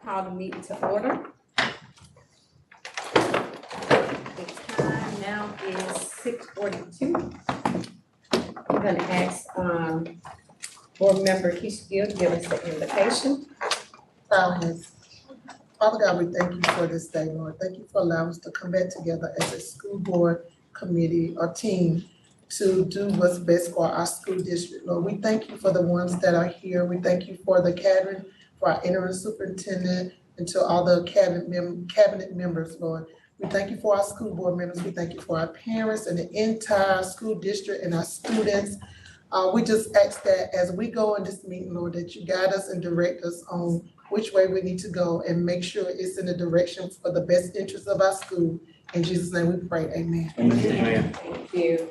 Call the meeting to order. The time now is 6:42. I'm gonna ask board member Keisha Gill to give us the invitation. Father God, we thank you for this day, Lord. Thank you for allowing us to come back together as a school board committee or team to do what's best for our school district, Lord. We thank you for the ones that are here. We thank you for the cabinet, for our interim superintendent, and to all the cabinet members, Lord. We thank you for our school board members. We thank you for our parents and the entire school district and our students. We just ask that as we go in this meeting, Lord, that you guide us and direct us on which way we need to go and make sure it's in the direction for the best interest of our school. In Jesus' name we pray, amen. Amen. Thank you.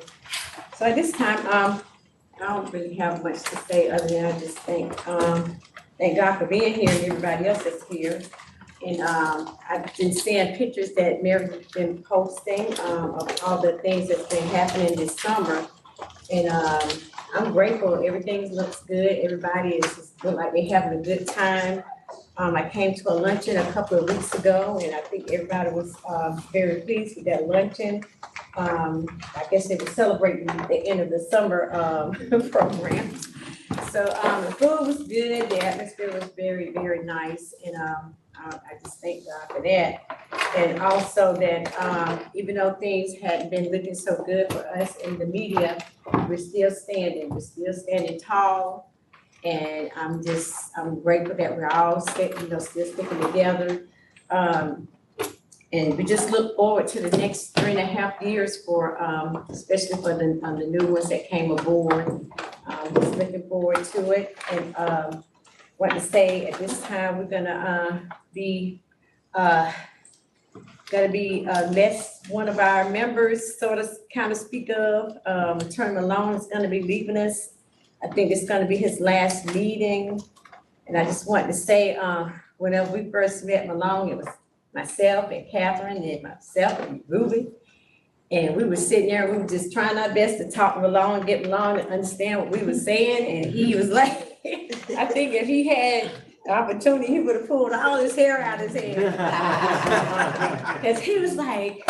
So at this time, I don't really have much to say other than I just thank God for being here and everybody else that's here. And I've been seeing pictures that Mary's been posting of all the things that's been happening this summer. And I'm grateful. Everything looks good. Everybody is just look like they're having a good time. I came to a luncheon a couple of weeks ago, and I think everybody was very pleased with that luncheon. I guess they were celebrating the end of the summer program. So the food was good. The atmosphere was very, very nice, and I just thank God for that. And also that even though things hadn't been looking so good for us in the media, we're still standing. We're still standing tall. And I'm grateful that we're all still sticking together. And we just look forward to the next 3.5 years for, especially for the new ones that came aboard. Just looking forward to it. And what to say at this time, we're gonna be less one of our members kind of speak of. Attorney Malone is gonna be leaving us. I think it's gonna be his last meeting. And I just wanted to say, whenever we first met Malone, it was myself and Catherine and myself and Ruby. And we were sitting there, we were just trying our best to talk Malone, get Malone to understand what we were saying. And he was like, I think if he had the opportunity, he would have pulled all his hair out his head. Cause he was like,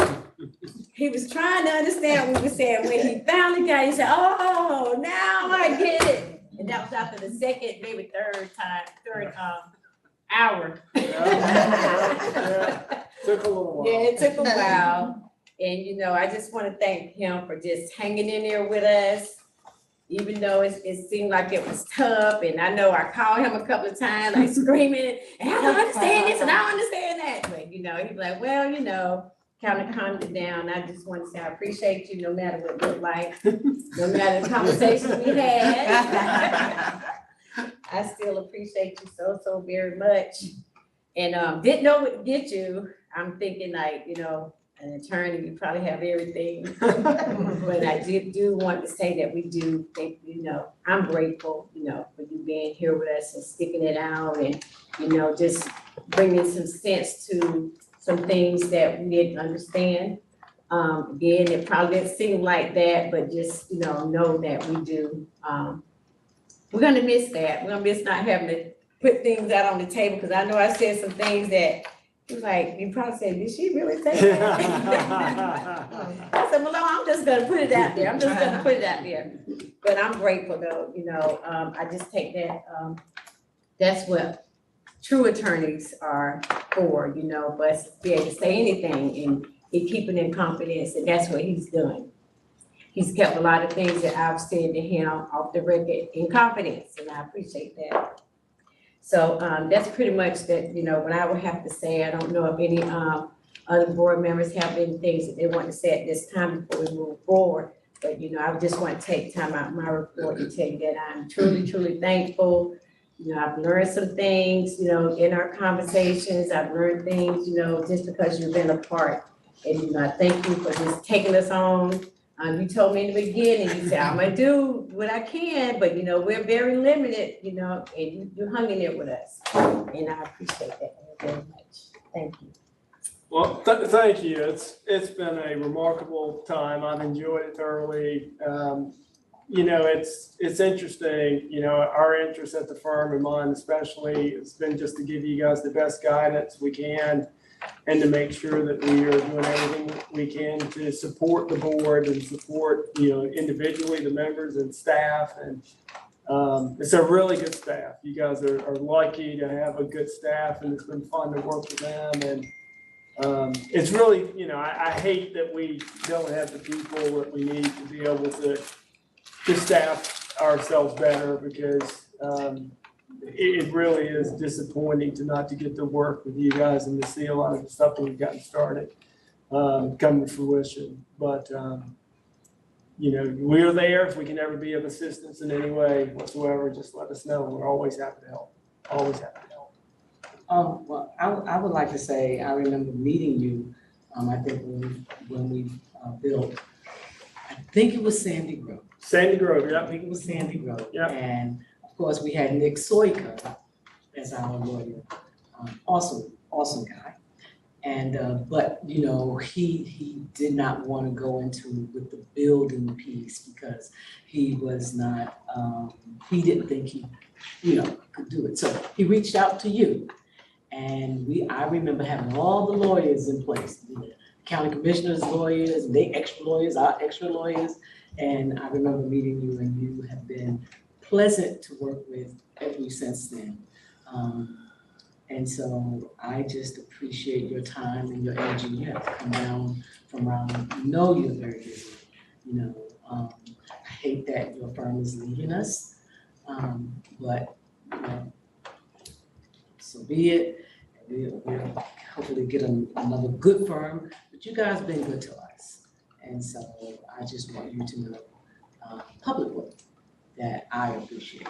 he was trying to understand what we were saying. When he finally got it, he said, oh, now I get it. And that was after the second, maybe third hour. Took a little while. Yeah, it took a while. And, I just want to thank him for just hanging in there with us, even though it seemed like it was tough. And I know I called him a couple of times, like screaming, and I don't understand this and I don't understand that. But, he'd be like, well, kind of calmed it down. I just want to say I appreciate you no matter what it looked like, no matter the conversations we had. I still appreciate you so very much. And didn't know what to get you. I'm thinking like, an attorney, you probably have everything. But I do want to say that we do think, I'm grateful, for you being here with us and sticking it out and, just bringing some sense to some things that we didn't understand. Again, it probably didn't seem like that, but just, know that we do. We're gonna miss that. We're gonna miss not having to put things out on the table, because I know I said some things that you probably said, did she really say that? I said, well, no, I'm just gonna put it out there. But I'm grateful though, I just take that, that's what true attorneys are for, for us to be able to say anything and keeping in confidence, and that's what he's done. He's kept a lot of things that I've said to him off the record in confidence, and I appreciate that. So that's pretty much that, what I would have to say. I don't know if any other board members have any things that they want to say at this time before we move forward. But, I just want to take time out of my report to tell you that I'm truly thankful. I've learned some things, in our conversations. I've learned things, just because you've been a part. And, I thank you for just taking us on. You told me in the beginning, you said, I'm gonna do what I can, but we're very limited, and you hung in there with us. And I appreciate that very much. Thank you. Well, thank you. It's been a remarkable time. I've enjoyed it thoroughly. you know, it's interesting, you know, our interest at the firm and mine especially, has been just to give you guys the best guidance we can and to make sure that we are doing everything we can to support the board and support, you know, individually the members and staff. And it's a really good staff. You guys are lucky to have a good staff, and it's been fun to work with them. And it's really, you know, I hate that we don't have the people that we need to be able to staff ourselves better, because it really is disappointing to get to work with you guys and to see a lot of the stuff that we've gotten started come to fruition. But you know, we're there. If we can ever be of assistance in any way whatsoever, just let us know. We're always happy to help. Always happy to help. Well, I would like to say, I remember meeting you, I think when we built, I think it was Sandy Grove. Sandy Grove, I yeah. think it was Sandy Grove. Yeah. And of course, we had Nick Soika as our lawyer. Awesome guy. And, but, you know, he did not want to go with the building piece because he was not, he didn't think he, you know, could do it. So he reached out to you. And I remember having all the lawyers in place, the county commissioners' lawyers, and they extra lawyers, our extra lawyers. And I remember meeting you, and you have been pleasant to work with ever since then. And so I just appreciate your time and your energy. You have to come down from around, you know you're very busy. You know, I hate that your firm is leaving us, but you know, so be it. We'll hopefully get another good firm, but you guys have been good to us. And so I just want you to know publicly that I appreciate it.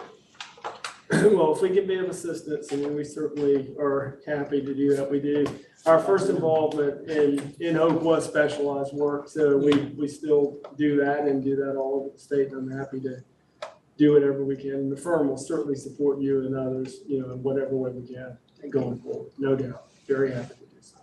Well, if we can be of assistance, I mean, we certainly are happy to do that. We do. Our first involvement in Oak was specialized work, so we still do that and do that all over the state. And I'm happy to do whatever we can. And the firm will certainly support you and others, you know, in whatever way we can going forward. No doubt. Very happy to do so.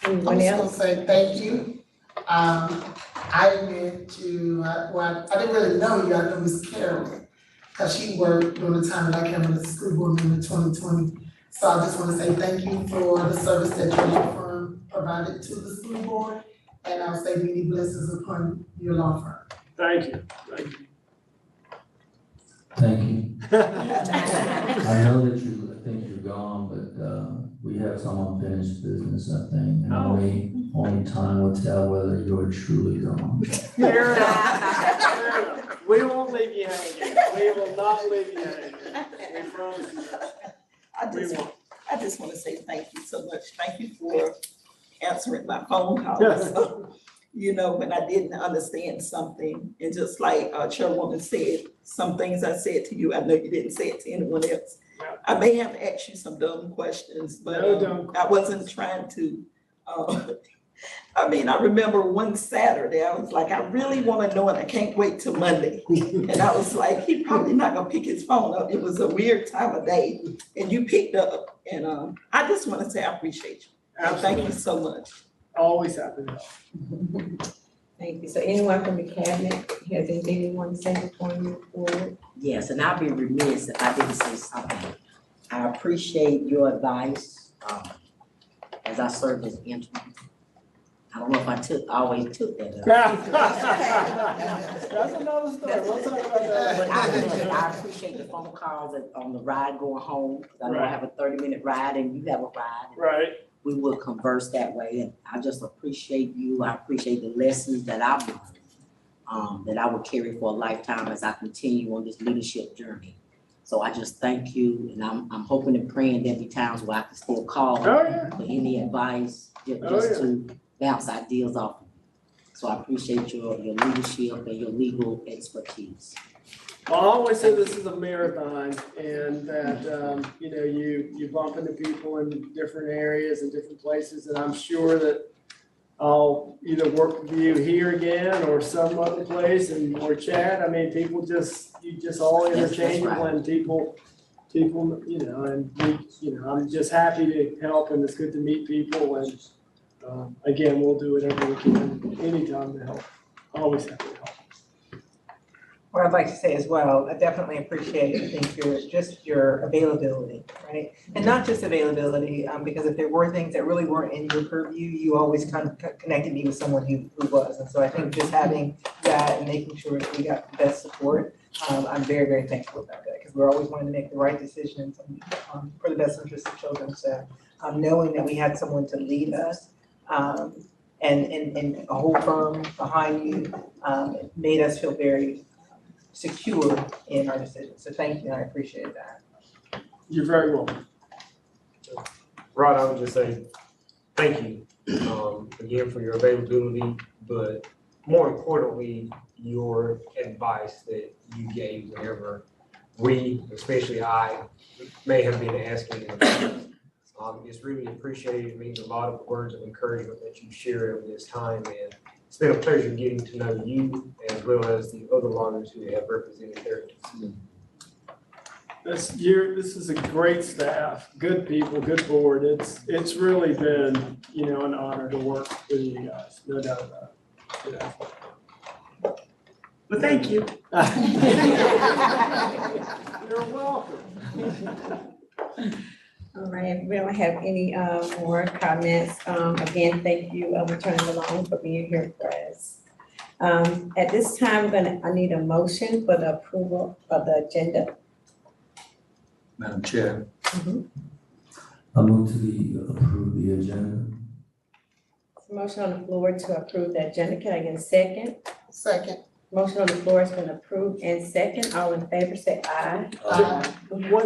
I'm Anyone just else? gonna say thank you. I went to, well, I didn't really know you, I knew Miss Carolyn, because she worked during the time that I came on the school board member in 2020. So I just wanna say thank you for the service that your firm provided to the school board, and I'll say many blessings upon your law firm. Thank you. Thank you. Thank you. I know that I think you're gone, but we have some unfinished business, I think. And only time will tell whether you're truly gone. Fair enough. We won't leave you hanging. We will not leave you hanging. We promise you. I just want to say thank you so much. Thank you for answering my phone calls. You know, when I didn't understand something, and just like Chairwoman said, some things I said to you, I know you didn't say it to anyone else. Yeah. I may have asked you some dumb questions, but No dumb I wasn't trying to. I mean, I remember one Saturday, I was like, I really want to know, and I can't wait till Monday. And I was like, he probably not gonna pick his phone up. It was a weird time of day, and you picked up. And I just want to say I appreciate you. Absolutely. Thank you so much. Always happy to help. Thank you. So anyone from the cabinet has anything they want to say before we move forward? Yes, and I'll be remiss if I didn't say something. I appreciate your advice, as I served as interim. I don't know if I always took that up. That's another story. We'll talk about that. But I appreciate the phone calls on the ride going home, because I know I have a 30-minute ride and you have a ride. Right. We will converse that way, and I just appreciate you. I appreciate the lessons that I've learned, that I will carry for a lifetime as I continue on this leadership journey. So I just thank you, and I'm hoping and praying there'll be times where I can still call for any advice, just to bounce ideas off of you. So I appreciate your leadership and your legal expertise. I always say this is a marathon, and that, you know, you bump into people in different areas and different places, and I'm sure that I'll either work with you here again or some other place or chat. I mean, you just all interchangeable, and people, you know, and I'm just happy to help, and it's good to meet people, and again, we'll do whatever we can anytime to help. Always happy to help. what I'd like to say as well, I definitely appreciate, I think, your availability, right? And not just availability, because if there were things that really weren't in your purview, you always kind of connected me with someone who was. And so I think just having that and making sure that we got the best support, I'm very, very thankful about that, because we're always wanting to make the right decisions for the best interest of children. So knowing that we had someone to lead us, and a whole firm behind you, it made us feel very secure in our decisions. So thank you, and I appreciate that. You're very welcome. Rod, I would just say, thank you, again, for your availability, but more importantly, your advice that you gave whenever we, especially I, may have been asking. It's really appreciated. It means a lot of the words of encouragement that you shared over this time, and it's been a pleasure getting to know you as well as the other lawyers who have represented their community. This is a great staff, good people, good board. It's really been, an honor to work with you guys, no doubt about it. Yeah. But thank you. You're welcome. All right, we don't have any more comments. Again, thank you, Attorney Malone, for being here for us. At this time, I need a motion for the approval of the agenda. Madam Chair. I move to approve the agenda. Motion on the floor to approve the agenda. Can I get a second? Second. Motion on the floor has been approved and second. All in favor, say aye.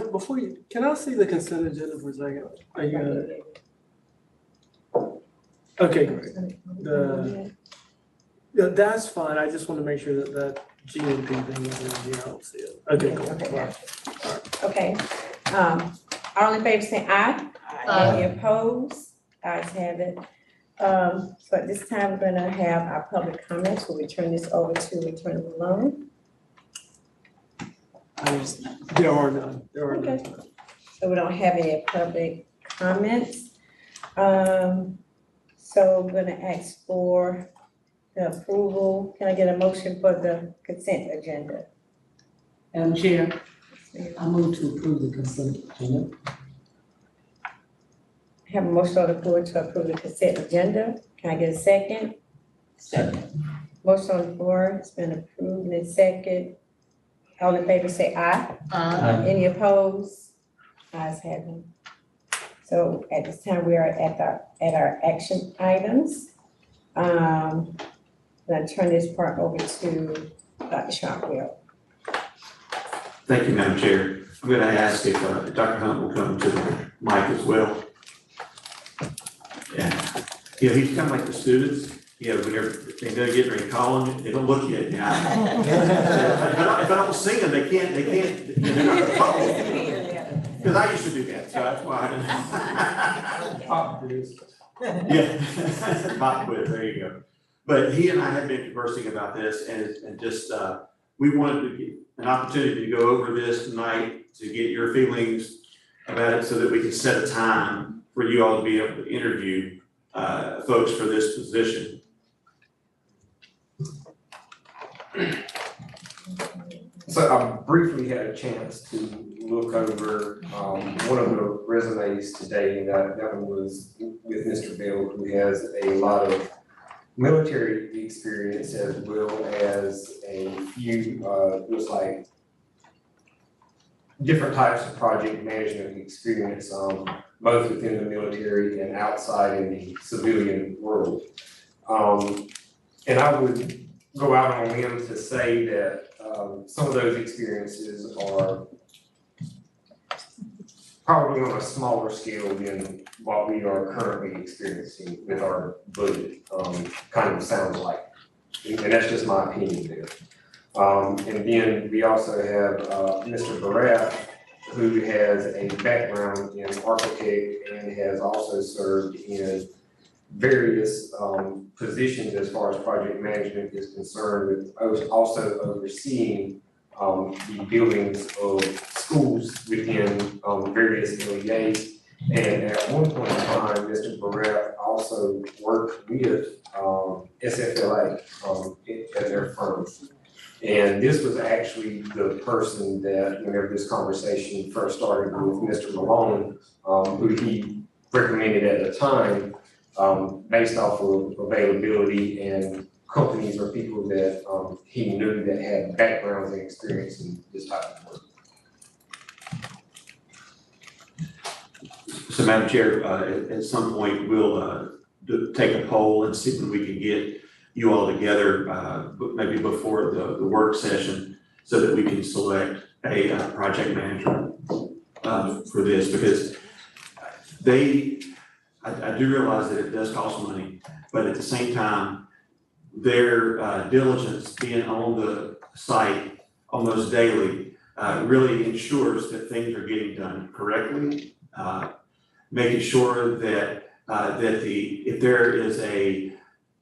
Before can I see the consent agenda for a second? Are you gonna? Okay, great. Yeah, that's fine. I just want to make sure that GMP thing is in here. I don't see it. Okay, cool. Okay. All in favor, say aye. Any opposed? Ayes have it. So at this time, we're gonna have our public comments. We'll turn this over to Attorney Malone. There are none. Okay. So we don't have any public comments. So we're gonna ask for the approval. Can I get a motion for the consent agenda? Madam Chair, I move to approve the consent agenda. Have a motion on the floor to approve the consent agenda. Can I get a second? Second. Motion on the floor, it's been approved and second. All in favor say aye. Any opposed? Ayes have it. So at this time, we are at our action items. I'm gonna turn this part over to Dr. Sharpwell. Thank you, Madam Chair. I'm going to ask if Dr. Hunt will come to the mic as well. Yeah, he's kind of like the students. Whenever they go get ready to call them, they don't look at you in the eye. If I don't see them, they can't, they're not going to call me. Because I used to do that, so that's why. Pop quiz. Yeah, pop quiz, there you go. But he and I have been conversing about this and just, we wanted to get an opportunity to go over this tonight to get your feelings about it so that we can set a time for you all to be able to interview folks for this position. So I briefly had a chance to look over one of the resumes today, and that one was with Mr. Bell, who has a lot of military experience as well as a few, looks like different types of project management experience, both within the military and outside in the civilian world. And I would go out on a limb to say that some of those experiences are probably on a smaller scale than what we are currently experiencing with our budget, kind of sounds like. And that's just my opinion there. And then we also have Mr. Barath, who has a background in architect and has also served in various positions as far as project management is concerned, with also overseeing the buildings of schools within various LEAs. And at one point in time, Mr. Barath also worked with SFLA at their firm. And And this was actually the person that, whenever this conversation first started with Mr. Malone, who he recommended at the time, based off of availability and companies or people that he knew that had backgrounds and experience in this type of work. So Madam Chair, at some point, we'll take a poll and see when we can get you all together, maybe before the work session, so that we can select a project manager for this, because I do realize that it does cost money, but at the same time, their diligence being on the site almost daily really ensures that things are getting done correctly, making sure that if there is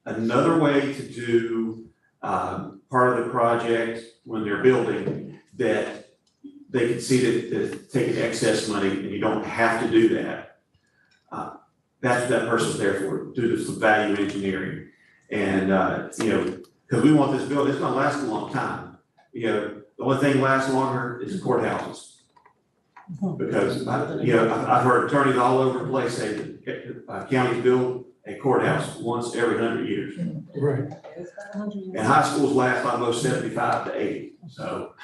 another way to do part of the project when they're building, that they can see that taking excess money and you don't have to do that. That's what that person's there for, do some value engineering. And, because we want this building, it's gonna last a long time. The only thing lasts longer is courthouses. Because, I've heard attorneys all over the place say that counties build a courthouse once every 100 years. Right. And high schools last almost 75 to 80. So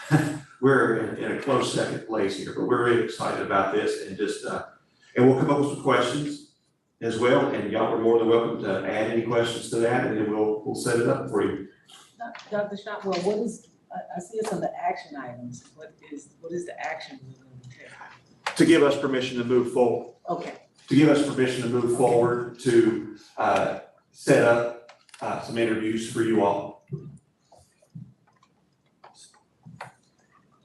we're in a close second place here, but we're really excited about this, and just, and we'll come up with some questions as well, and y'all are more than welcome to add any questions to that, and then we'll set it up for you. Dr. Shotwell, what is, I see it's on the action items. What is the action we're going to take? To give us permission to move forward. Okay. To give us permission to move forward to set up some interviews for you all.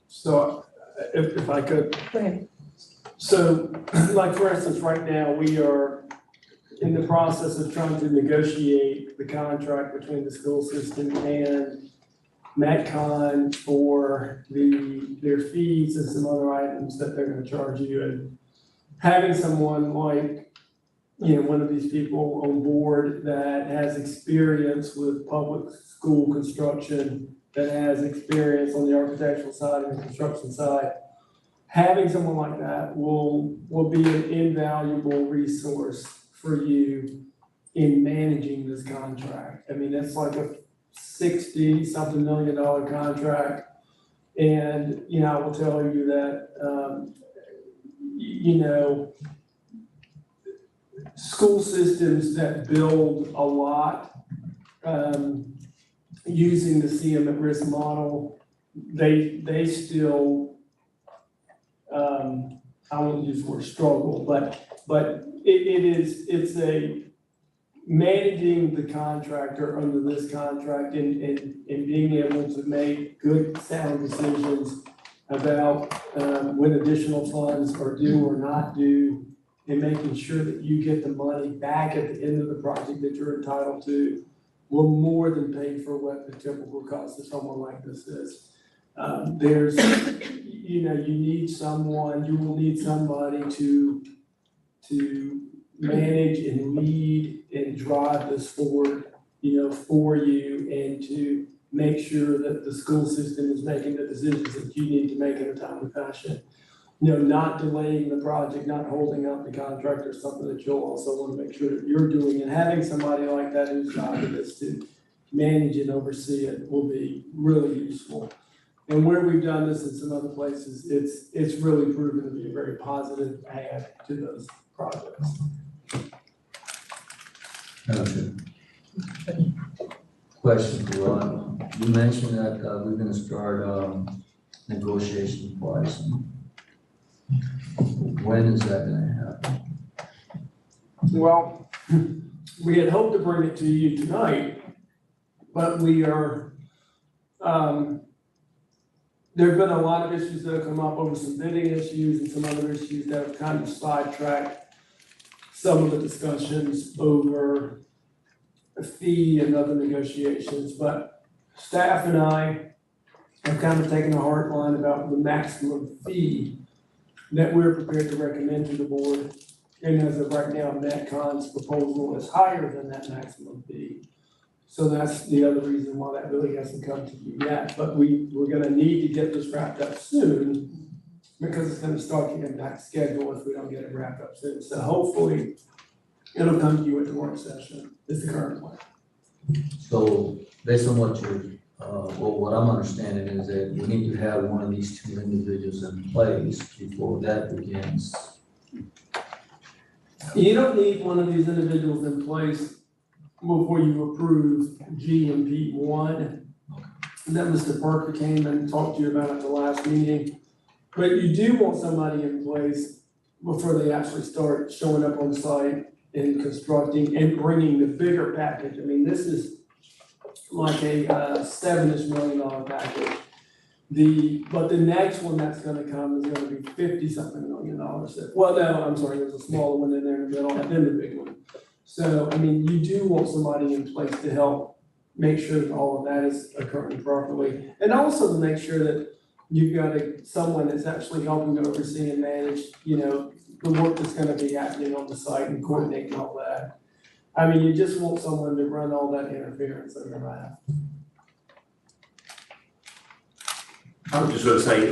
So if I could. Go ahead. So like for instance, right now, we are in the process of trying to negotiate the contract between the school system and MetCon for their fees and some other items that they're gonna charge you. And having someone like, one of these people on board that has experience with public school construction, that has experience on the architectural side and the construction side, having someone like that will be an invaluable resource for you in managing this contract. I mean, it's like a $60-something million contract. And, I will tell you that, school systems that build a lot, using the CM at risk model, they still, I won't use the word struggle, but it's a managing the contractor under this contract and being able to make good sound decisions about when additional funds are due or not due, and making sure that you get the money back at the end of the project that you're entitled to will more than pay for what the typical cost of someone like this is. You will need somebody to manage and lead and drive this forward, for you, and to make sure that the school system is making the decisions that you need to make in a timely fashion. Not delaying the project, not holding up the contract, or something that you'll also want to make sure that you're doing. And having somebody like that whose job it is to manage and oversee it will be really useful. And where we've done this in some other places, it's really proven to be a very positive add to those projects. Okay. Question for Ron. You mentioned that we're gonna start negotiation pricing. When is that gonna happen? Well, we had hoped to bring it to you tonight, but we are, there have been a lot of issues that have come up over some bidding issues and some other issues that have kind of sidetracked some of the discussions over a fee and other negotiations. But staff and I have kind of taken a hard line about the maximum fee that we're prepared to recommend to the board. And as of right now, MetCon's proposal is higher than that maximum fee. So that's the other reason why that really hasn't come to you yet, but we're gonna need to get this wrapped up soon, because it's gonna start getting back schedule if we don't get it wrapped up soon. So hopefully, it'll come to you at the work session, is the current plan. So based on what you're, what I'm understanding is that we need to have one of these two individuals in place before that begins. You don't need one of these individuals in place before you approve GMP one. That Mr. Parker came and talked to you about at the last meeting. But you do want somebody in place before they actually start showing up on site and constructing and bringing the bigger package. I mean, this is like a $7-ish million package. But the next one that's gonna come is gonna be $50-something million. Well, no, I'm sorry, there's a smaller one in there in the middle, and then the big one. So, I mean, you do want somebody in place to help make sure that all of that is occurring properly. And also to make sure that you've got someone that's actually helping to oversee and manage, the work that's gonna be happening on the site and coordinating all that. I mean, you just want someone to run all that interference on your behalf. I was just gonna say,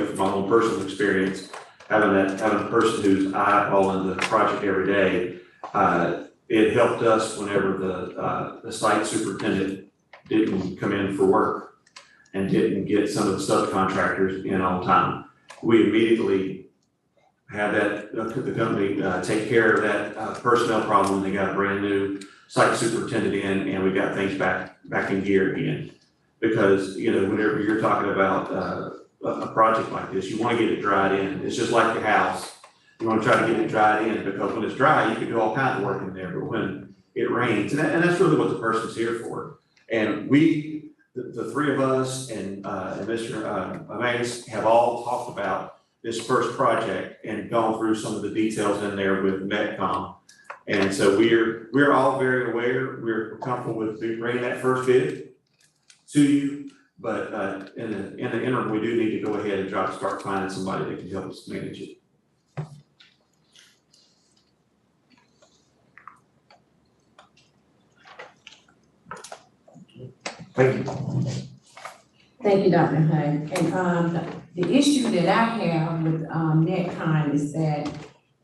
from my own personal experience, having a person who's eyeballing the project every day, it helped us whenever the site superintendent didn't come in for work and didn't get some of the subcontractors in on time. We immediately had the company take care of that personnel problem. They got a brand new site superintendent in, and we got things back in gear again. Because, whenever you're talking about a project like this, you want to get it dried in. It's just like the house. You want to try to get it dried in, because when it's dry, you can do all kinds of work in there. But when it rains, and that's really what the person's here for. And the three of us and Mr. Magus have all talked about this first project and gone through some of the details in there with Metcom. And so we're all very aware. We're comfortable with bringing that first bid to you, but in the interim, we do need to go ahead and try to start finding somebody that can help us manage it. Thank you. Thank you, Dr. Hunt. And the issue that I have with Metcon is that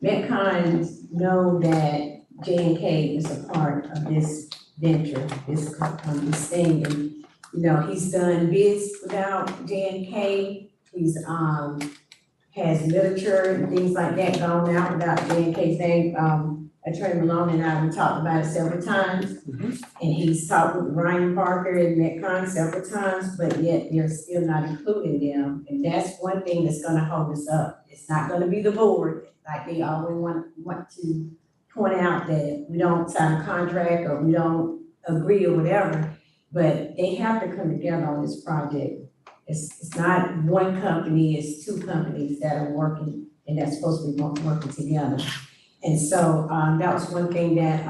Metcons know that J&K is a part of this venture, this thing. And, he's done bids without J&K. He's has literature and things like that gone out without J&K's name. Attorney Malone and I, we talked about it several times. And he's talked with Ryan Parker and Metcon several times, but yet they're still not including them. And that's one thing that's gonna hold us up. It's not gonna be the board, like they always want to point out that we don't sign a contract or we don't agree or whatever, but they have to come together on this project. It's not one company, it's two companies that are working, and that's supposed to be working together. And so, that was one thing that,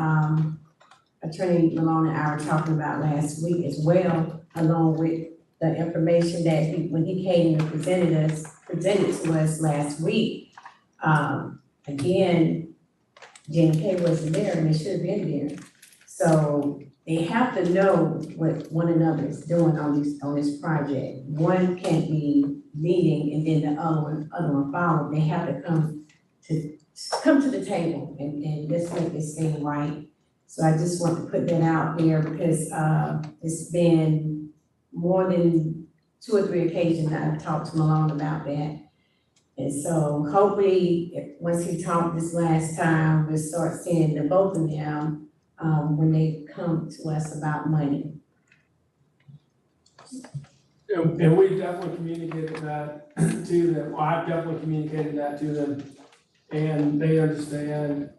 Attorney Malone and I were talking about last week as well, along with the information that when he came and presented to us last week. Again, J&K wasn't there and they should have been there. So they have to know what one another is doing on this project. One can't be leading and then the other one follow. They have to come to the table and let's make this thing right. So I just want to put that out there because it's been more than 2 or 3 occasions that I've talked to Malone about that. And so hopefully, once he talked this last time, we'll start seeing the both of them when they come to us about money. And we definitely communicated that to them. Well, I've definitely communicated that to them. And they understand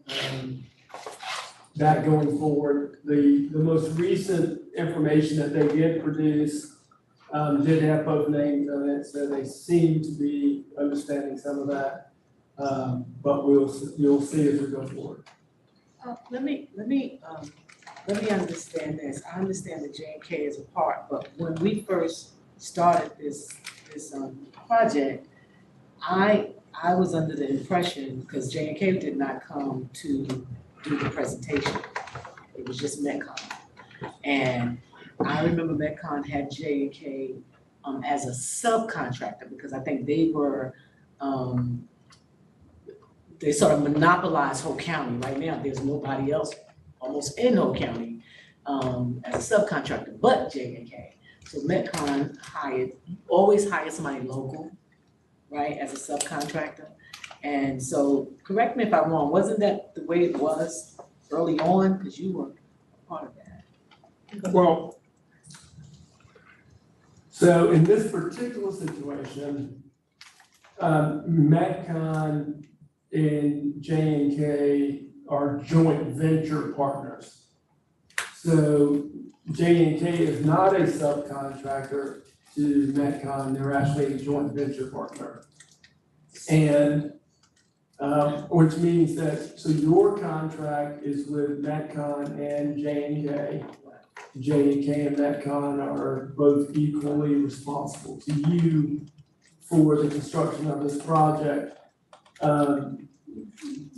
that going forward. The most recent information that they did produce did have both names on it, so they seem to be understanding some of that. But you'll see as we go forward. Let me understand this. I understand that J&K is a part, but when we first started this project, I was under the impression, because J&K did not come to do the presentation, it was just Metcon. And I remember Metcon had J&K as a subcontractor because I think they were, they sort of monopolized Whole County. Right now, there's nobody else almost in Whole County as a subcontractor but J&K. So Metcon always hired somebody local, right, as a subcontractor. And so, correct me if I'm wrong, wasn't that the way it was early on? Because you were part of that. Well, so in this particular situation, Metcon and J&K are joint venture partners. So J&K is not a subcontractor to Metcon, they're actually a joint venture partner. And which means that, so your contract is with Metcon and J&K. J&K and Metcon are both equally responsible to you for the construction of this project.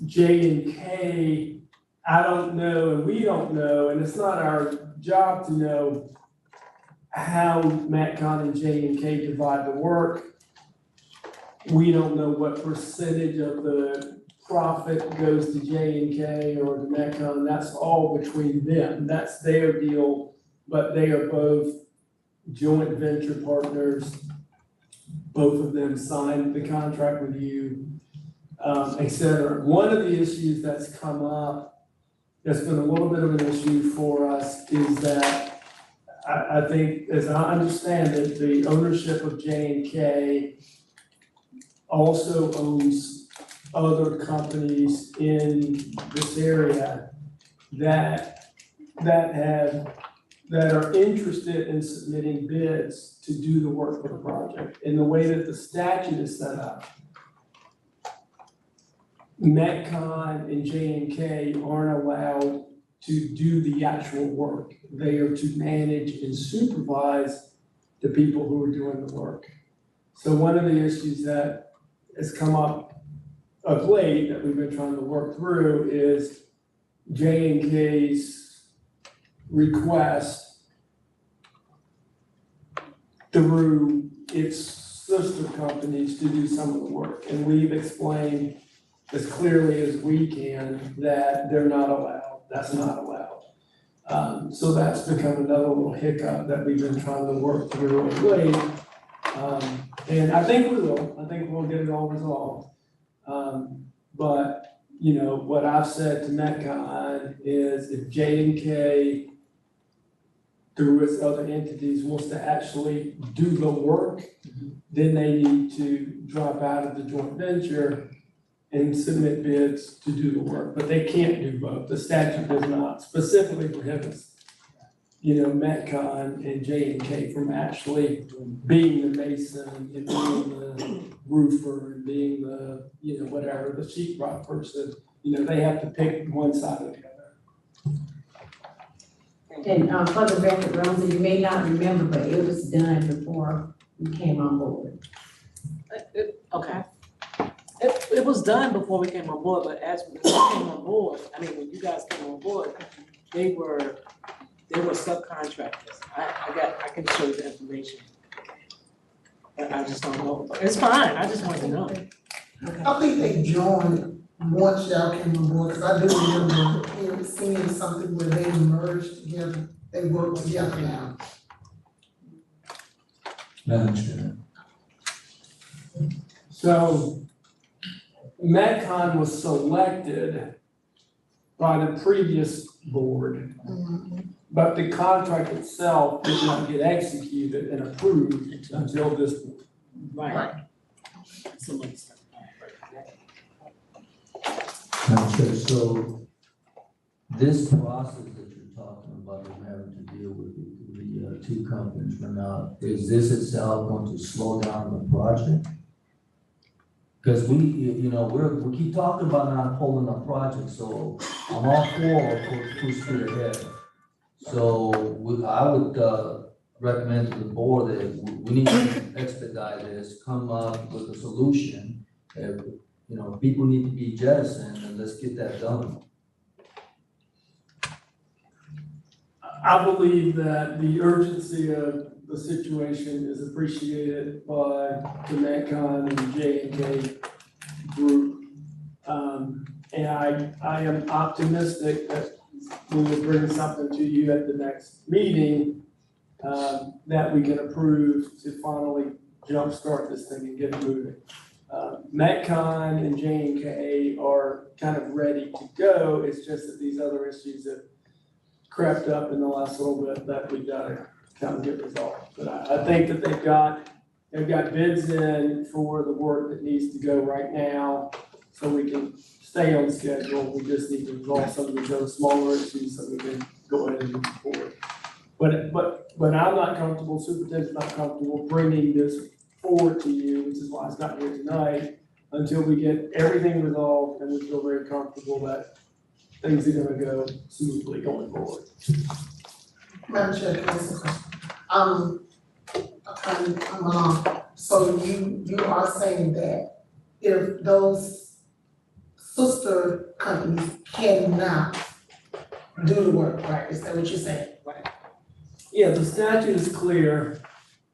J&K, I don't know, and we don't know, and it's not our job to know how Metcon and J&K divide the work. We don't know what percentage of the profit goes to J&K or to Metcon. That's all between them. That's their deal, but they are both joint venture partners. Both of them signed the contract with you, et cetera. One of the issues that's come up, that's been a little bit of an issue for us, is that I think, as I understand it, the ownership of J&K also owns other companies in this area that are interested in submitting bids to do the work for the project. In the way that the statute is set up, Metcon and J&K aren't allowed to do the actual work. They are to manage and supervise the people who are doing the work. So one of the issues that has come up of late that we've been trying to work through is J&K's request through its sister companies to do some of the work. And we've explained as clearly as we can that they're not allowed, that's not allowed. So that's become another little hiccup that we've been trying to work through of late. And I think we'll get it all resolved. But, you know, what I've said to Metcon is if J&K, through its other entities, wants to actually do the work, then they need to drop out of the joint venture and submit bids to do the work. But they can't do both. The statute does not specifically prohibit, you know, Metcon and J&K from actually being the mason and being the roofer and being the, you know, whatever, the sheetrock person. You know, they have to pick one side or the other. And for the record, Rosa, you may not remember, but it was done before we came on board. Okay. It was done before we came on board, but as we came on board, I mean, when you guys came on board, they were subcontractors. I can show you the information. But I just don't know. It's fine, I just wanted to know. I think they joined once y'all came on board, because I do remember seeing something where they merged together, they worked together now. So Metcon was selected by the previous board, but the contract itself did not get executed and approved until this board. Right. Somebody said. Madam Chair, so this process that you're talking about, of having to deal with the two companies right now, is this itself going to slow down the project? Because we keep talking about not pulling the project, so I'm all for full speed ahead. So I would recommend to the board that we need to expedite this, come up with a solution. You know, people need to be jettisoned, and let's get that done. I believe that the urgency of the situation is appreciated by the Metcon and J&K group. And I am optimistic that we will bring something to you at the next meeting that we can approve to finally jumpstart this thing and get it moving. Metcon and J&K are kind of ready to go. It's just that these other issues have crept up in the last little bit that we gotta kind of get resolved. But I think that they've got bids in for the work that needs to go right now, so we can stay on schedule. We just need to resolve some of these other smaller issues so we can go ahead and move forward. But I'm not comfortable, superintendent's not comfortable bringing this forward to you, which is why it's not here tonight, until we get everything resolved and we feel very comfortable that things are gonna go smoothly going forward. Madam Chair, can I ask a question? So you are saying that if those sister companies cannot do the work, right? Is that what you're saying? Yeah, the statute is clear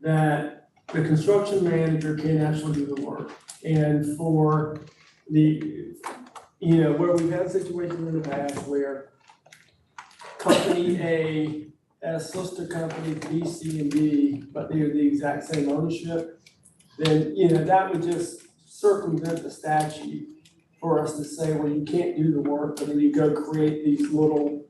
that the construction manager can actually do the work. And for the, where we've had situations in the past where company A has sister companies B, C, and D, but they're the exact same ownership, then, that would just circumvent the statute for us to say, well, you can't do the work, but then you go create these little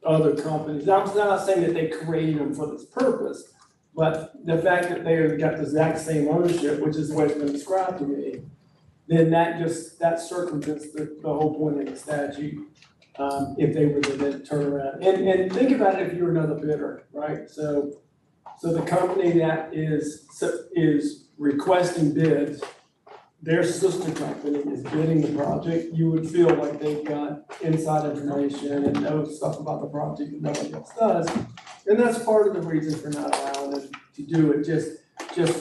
other companies. I'm not saying that they created them for this purpose, but the fact that they've got the exact same ownership, which is the way it's been described to me, then that circumvents the whole point of the statute, if they were to then turn around. And think about it if you're another bidder, right? So the company that is requesting bids, their sister company is bidding the project, you would feel like they've got inside information and knows stuff about the project that nobody else does. And that's part of the reason for not allowing them to do it, just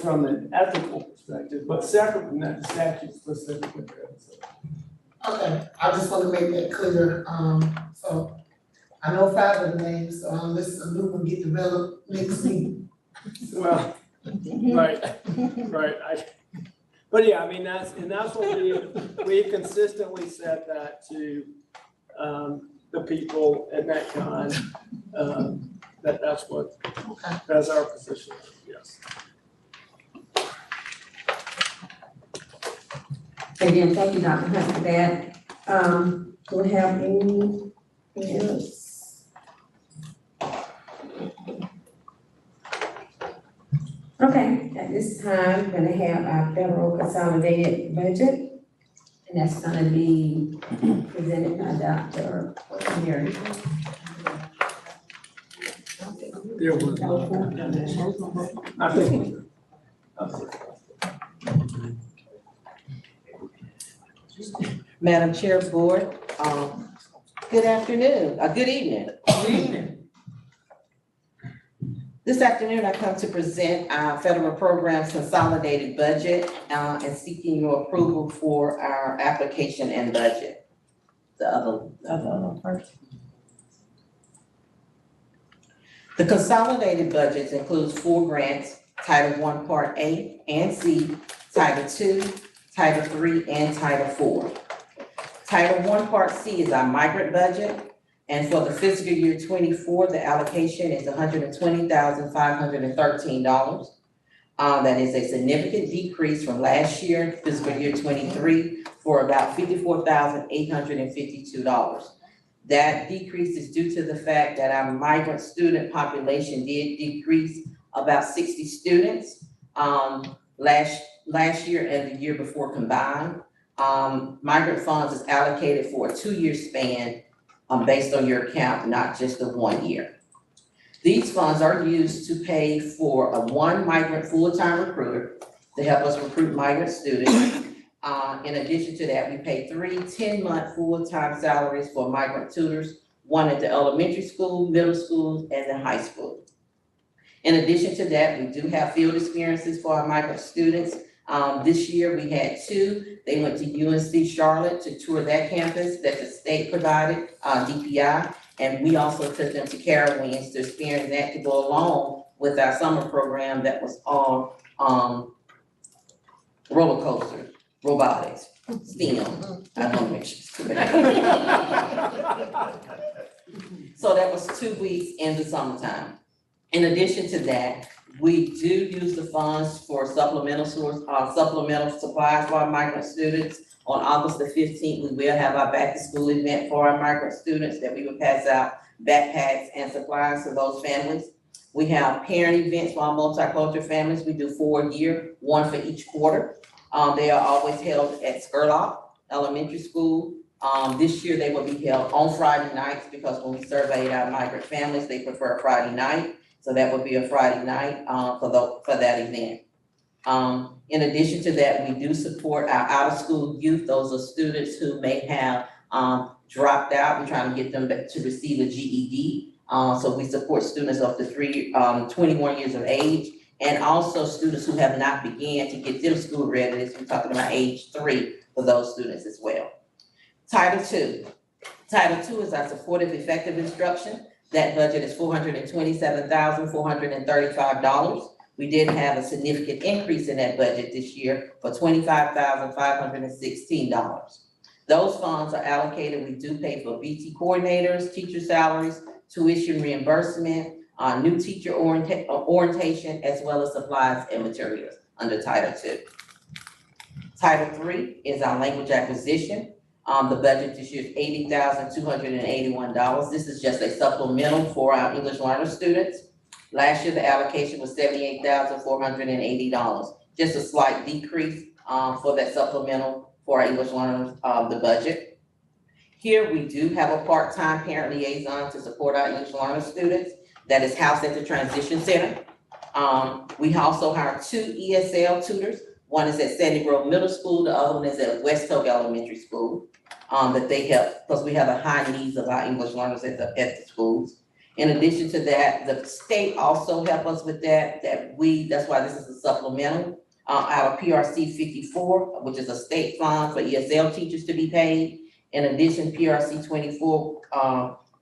from an ethical perspective, but separate from that, the statute specifically prohibits it. Okay, I just want to make that clear. So I know 5 of the names, so unless a new one get developed next meeting. Well, right. But yeah, I mean, that's what we've consistently said that to, the people at Metcon, that's our position, yes. Again, thank you, Dr. Hunt, for that. Do we have anything else? Okay, at this time, we're gonna have our federal consolidated budget, and that's gonna be presented by Dr. Mary. There was I think. Madam Chair, Board, good afternoon, good evening. Good evening. This afternoon, I come to present our federal programs consolidated budget and seeking your approval for our application and budget. The other part. The consolidated budget includes 4 grants, Title I, Part A and C, Title II, Title III, and Title IV. Title I, Part C is our migrant budget, and for the fiscal year 24, the allocation is $120,513. That is a significant decrease from last year, fiscal year 23, for about $54,852. That decrease is due to the fact that our migrant student population did decrease about 60 students last year and the year before combined. Migrant funds is allocated for a 2-year span based on your account, not just the 1 year. These funds are used to pay for a 1 migrant full-time recruiter to help us recruit migrant students. In addition to that, we pay 3 10-month full-time salaries for migrant tutors, 1 at the elementary school, middle schools, and the high school. In addition to that, we do have field experiences for our migrant students. This year we had 2. They went to UNC Charlotte to tour that campus that the state provided, DPI. And we also took them to Carowinds to experience that to go along with our summer program that was on, roller coaster, robotics, STEM. I don't make sure. So that was 2 weeks in the summertime. In addition to that, we do use the funds for supplemental supplies for our migrant students. On August the 15th, we will have our back to school event for our migrant students that we will pass out backpacks and supplies to those families. We have parent events for our multicultural families. We do 4 a year, 1 for each quarter. They are always held at Skurlock Elementary School. This year they will be held on Friday nights because when we surveyed our migrant families, they prefer Friday night. So that would be a Friday night for that event. In addition to that, we do support our out-of-school youth. Those are students who may have dropped out. We're trying to get them to receive a GED. So we support students up to 21 years of age, and also students who have not began to get their school readiness. We're talking about age 3 for those students as well. Title II. Title II is our supportive effective instruction. That budget is $427,435. We did have a significant increase in that budget this year for $25,516. Those funds are allocated. We do pay for BT coordinators, teacher salaries, tuition reimbursement, new teacher orientation, as well as supplies and materials under Title II. Title III is our language acquisition. The budget this year is $80,281. This is just a supplemental for our English learner students. Last year, the allocation was $78,480. Just a slight decrease for that supplemental for our English learners, the budget. Here, we do have a part-time parent liaison to support our English learner students that is housed at the Transition Center. We also hire 2 ESL tutors. One is at Sandy Grove Middle School, the other one is at West Oak Elementary School, that they help, because we have a high needs of our English learners at the schools. In addition to that, the state also help us with that's why this is a supplemental. Our PRC 54, which is a state fund for ESL teachers to be paid. In addition, PRC 24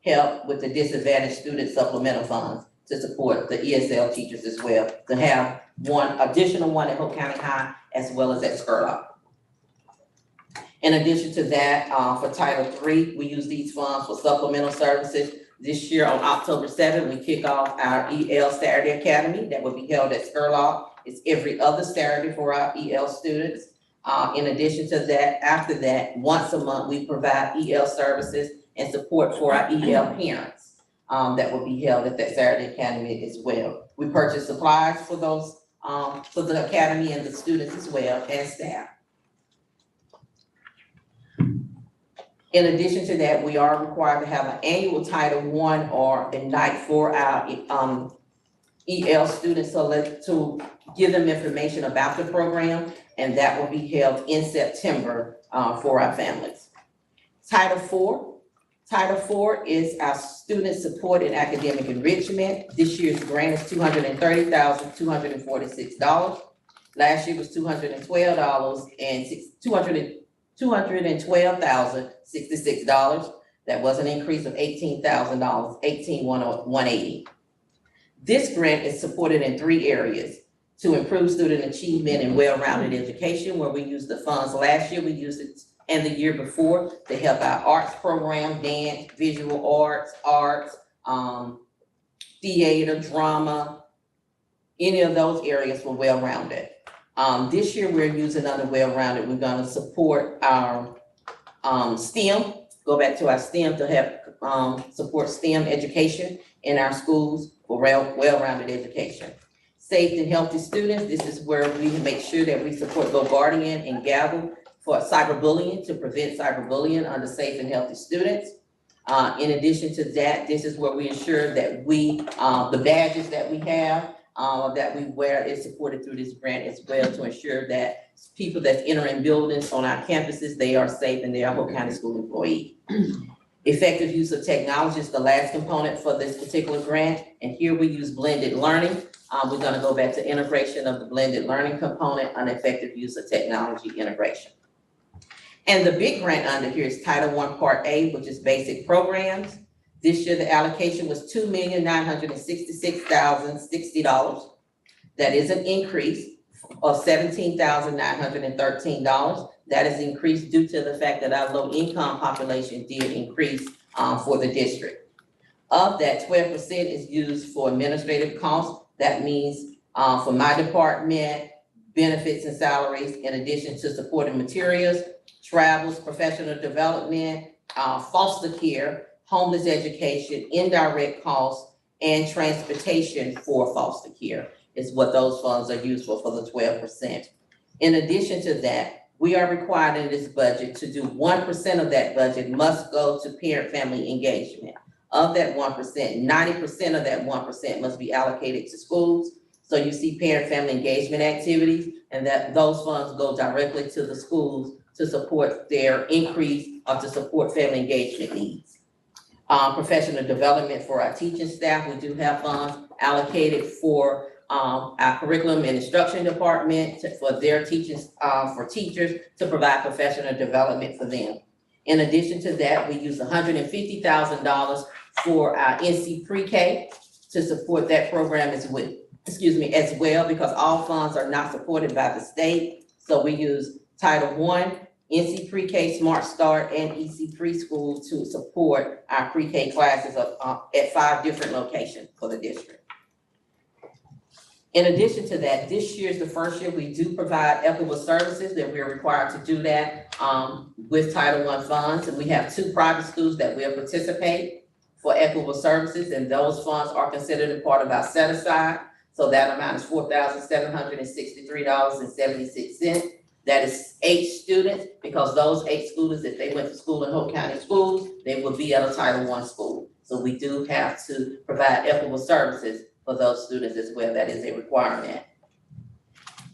help with the disadvantaged student supplemental funds to support the ESL teachers as well, to have one additional one at Hope County High as well as at Skurlock. In addition to that, for Title III, we use these funds for supplemental services. This year on October 7th, we kick off our EL Saturday Academy that will be held at Skurlock. It's every other Saturday for our EL students. In addition to that, after that, once a month, we provide EL services and support for our EL parents that will be held at that Saturday Academy as well. We purchase supplies for those, for the academy and the students as well, and staff. In addition to that, we are required to have an annual Title I or a night for our EL students to give them information about the program, and that will be held in September for our families. Title IV. Title IV is our student support and academic enrichment. This year's grant is $230,246. Last year was $212,066. That was an increase of $18,000, $18,180. This grant is supported in 3 areas: to improve student achievement and well-rounded education, where we used the funds last year, we used it and the year before to help our arts program, dance, visual arts, theater, drama, any of those areas were well-rounded. This year we're using under well-rounded, we're gonna support our STEM, go back to our STEM to help support STEM education in our schools for well-rounded education. Safe and healthy students, this is where we make sure that we support Go Guardian and Gavel for cyberbullying, to prevent cyberbullying under safe and healthy students. In addition to that, this is where we ensure that the badges that we have, that we wear is supported through this grant as well, to ensure that people that's entering buildings on our campuses, they are safe and they are Hope County School employees. Effective use of technology is the last component for this particular grant, and here we use blended learning. We're gonna go back to integration of the blended learning component on effective use of technology integration. And the big grant under here is Title I Part A, which is basic programs. This year, the allocation was $2,966,060. That is an increase of $17,913. That is increased due to the fact that our low income population did increase for the district. Of that, 12% is used for administrative costs. That means for my department, benefits and salaries, in addition to supporting materials, travels, professional development, foster care, homeless education, indirect costs, and transportation for foster care is what those funds are used for the 12%. In addition to that, we are required in this budget to do 1% of that budget must go to parent-family engagement. Of that 1%, 90% of that 1% must be allocated to schools. So you see parent-family engagement activities, and that those funds go directly to the schools to support their increase or to support family engagement needs. Professional development for our teaching staff, we do have funds allocated for our curriculum and instruction department for their teachers, for teachers to provide professional development for them. In addition to that, we use $150,000 for our NC Pre-K to support that program as well, because all funds are not supported by the state. So we use Title I, NC Pre-K, Smart Start, and EC Preschool to support our pre-K classes at 5 different locations for the district. In addition to that, this year is the first year we do provide equitable services, that we're required to do that with Title I funds. And we have 2 private schools that will participate for equitable services, and those funds are considered a part of our set aside. So that amount is $4,763.76. That is 8 students, because those 8 students, if they went to school in Hope County schools, they will be at a Title I school. So we do have to provide equitable services for those students as well. That is a requirement.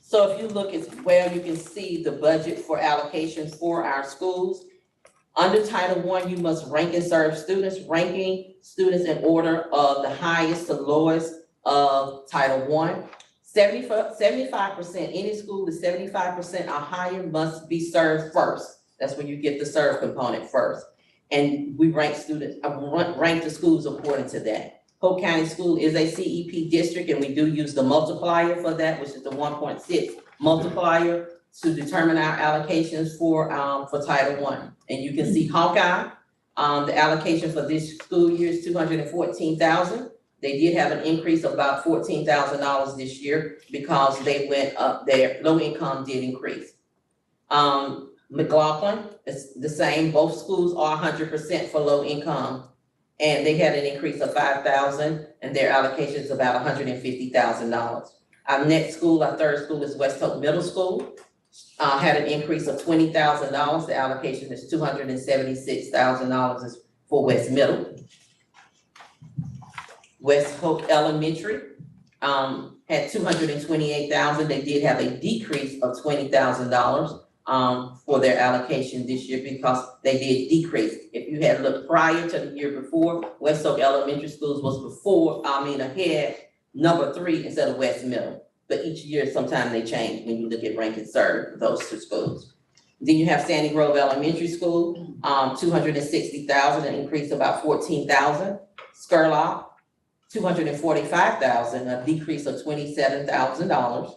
So if you look as well, you can see the budget for allocations for our schools. Under Title I, you must rank and serve students, ranking students in order of the highest to lowest of Title I. 75%, any school with 75% or higher must be served first. That's when you get the serve component first. And we rank students, rank the schools according to that. Hope County School is a CEP district, and we do use the multiplier for that, which is the 1.6 multiplier to determine our allocations for Title I. And you can see Hawkeye, the allocation for this school year is $214,000. They did have an increase of about $14,000 this year because they went up, their low income did increase. McLaughlin is the same, both schools are 100% for low income, and they had an increase of $5,000, and their allocation is about $150,000. Our next school, our third school, is West Hope Middle School, had an increase of $20,000. The allocation is $276,000 for West Middle. West Hope Elementary had $228,000. They did have a decrease of $20,000 for their allocation this year because they did decrease. If you had looked prior to the year before, West Hope Elementary Schools was ahead, number 3 instead of West Middle. But each year, sometimes they change when you look at rank and serve for those 2 schools. Then you have Sandy Grove Elementary School, $260,000, an increase of about $14,000. Scurlock, $245,000, a decrease of $27,000